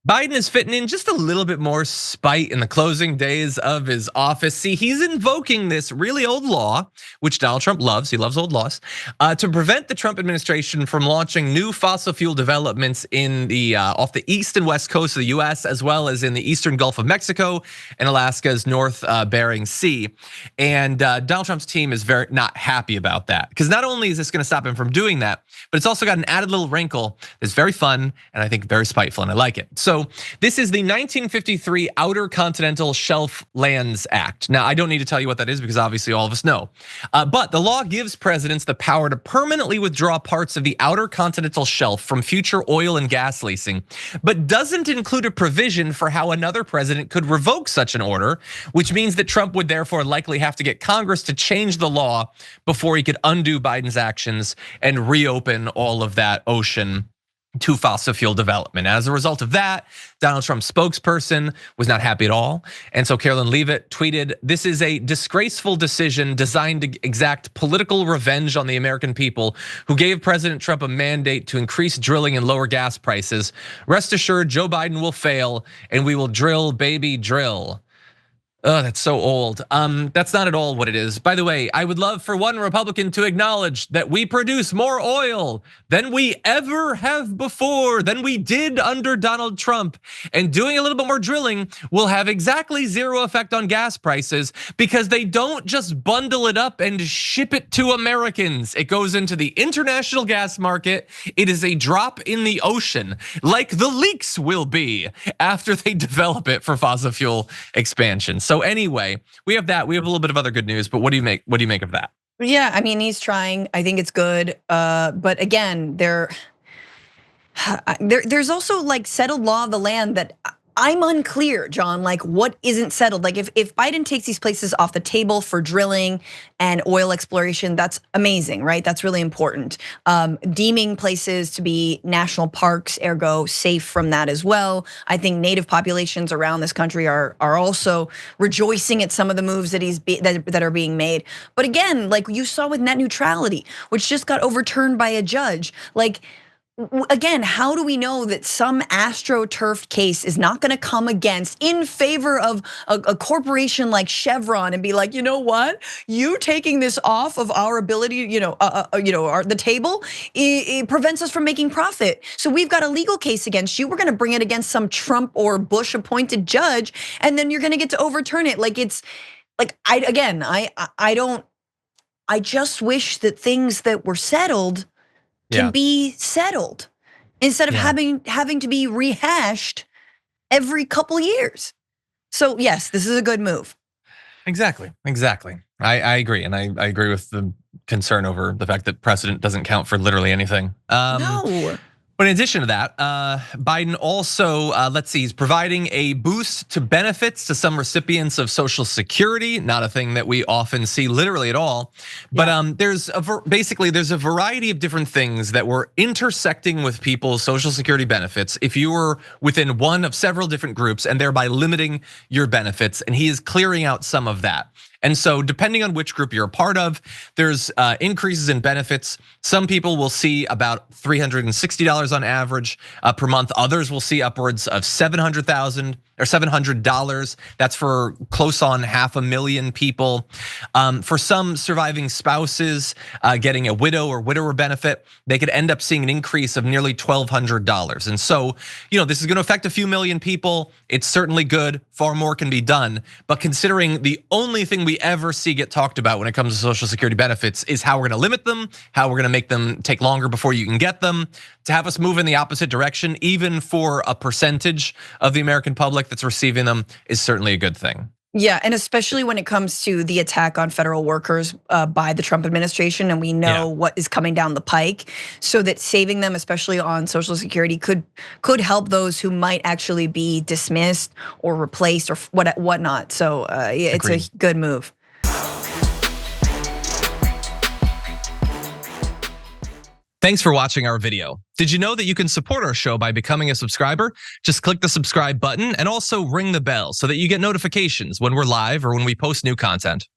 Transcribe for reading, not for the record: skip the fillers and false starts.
Biden is fitting in just a little bit more spite in the closing days of his office. See, he's invoking this really old law, which Donald Trump loves. He loves old laws, to prevent the Trump administration from launching new fossil fuel developments in the off the east and west coast of the U.S., as well as in the eastern Gulf of Mexico and Alaska's North Bering Sea. And Donald Trump's team is very not happy about that, because not only is this going to stop him from doing that, but it's also got an added little wrinkle that's very fun and I think very spiteful, and I like it. So this is the 1953 Outer Continental Shelf Lands Act. Now, I don't need to tell you what that is because obviously all of us know. But the law gives presidents the power to permanently withdraw parts of the outer continental shelf from future oil and gas leasing, but doesn't include a provision for how another president could revoke such an order, which means that Trump would therefore likely have to get Congress to change the law before he could undo Biden's actions and reopen all of that ocean to fossil fuel development. As a result of that, Donald Trump's spokesperson was not happy at all. And so Carolyn Leavitt tweeted, "This is a disgraceful decision designed to exact political revenge on the American people who gave President Trump a mandate to increase drilling and lower gas prices. Rest assured, Joe Biden will fail and we will drill, baby, drill." Oh, that's so old. That's not at all what it is. By the way, I would love for one Republican to acknowledge that we produce more oil than we ever have before, than we did under Donald Trump. And doing a little bit more drilling will have exactly zero effect on gas prices because they don't just bundle it up and ship it to Americans. It goes into the international gas market. It is a drop in the ocean, like the leaks will be after they develop it for fossil fuel expansion. So anyway, we have that. We have a little bit of other good news, but what do you make? What do you make of that? Yeah, I mean, he's trying. I think it's good. But again, there's also like settled law of the land that I'm unclear, John, like what isn't settled. Like if Biden takes these places off the table for drilling and oil exploration, that's amazing, right? That's really important. Deeming places to be national parks, ergo safe from that as well. I think native populations around this country are also rejoicing at some of the moves that are being made. But again, like you saw with net neutrality, which just got overturned by a judge, like, again, how do we know that some astroturf case is not gonna come against in favor of a corporation like Chevron and be like, you know what? You taking this off of our ability, the table, it prevents us from making profit. So we've got a legal case against you. We're gonna bring it against some Trump or Bush appointed judge, and then you're gonna get to overturn it. Like it's like I just wish that things that were settled can be settled instead of having to be rehashed every couple years. So yes, this is a good move. Exactly. I agree, and I agree with the concern over the fact that precedent doesn't count for literally anything. No. But in addition to that, Biden also, let's see, he's providing a boost to benefits to some recipients of Social Security, not a thing that we often see literally at all. But there's basically a variety of different things that were intersecting with people's Social Security benefits if you were within one of several different groups and thereby limiting your benefits, and he is clearing out some of that. And so depending on which group you're a part of, there's increases in benefits. Some people will see about $360 on average per month. Others will see upwards of $700,000 or $700. That's for close on 500,000 people. For some surviving spouses getting a widow or widower benefit, they could end up seeing an increase of nearly $1,200. And so, this is gonna affect a few million people. It's certainly good, far more can be done. But considering the only thing we ever see get talked about when it comes to Social Security benefits is how we're gonna limit them, how we're gonna make them take longer before you can get them, to have us move in the opposite direction, even for a percentage of the American public that's receiving them, is certainly a good thing. Yeah, and especially when it comes to the attack on federal workers by the Trump administration, and we know what is coming down the pike, so that saving them, especially on Social Security, could help those who might actually be dismissed or replaced or whatnot. So it's a good move. Thanks for watching our video. Did you know that you can support our show by becoming a subscriber? Just click the subscribe button and also ring the bell so that you get notifications when we're live or when we post new content.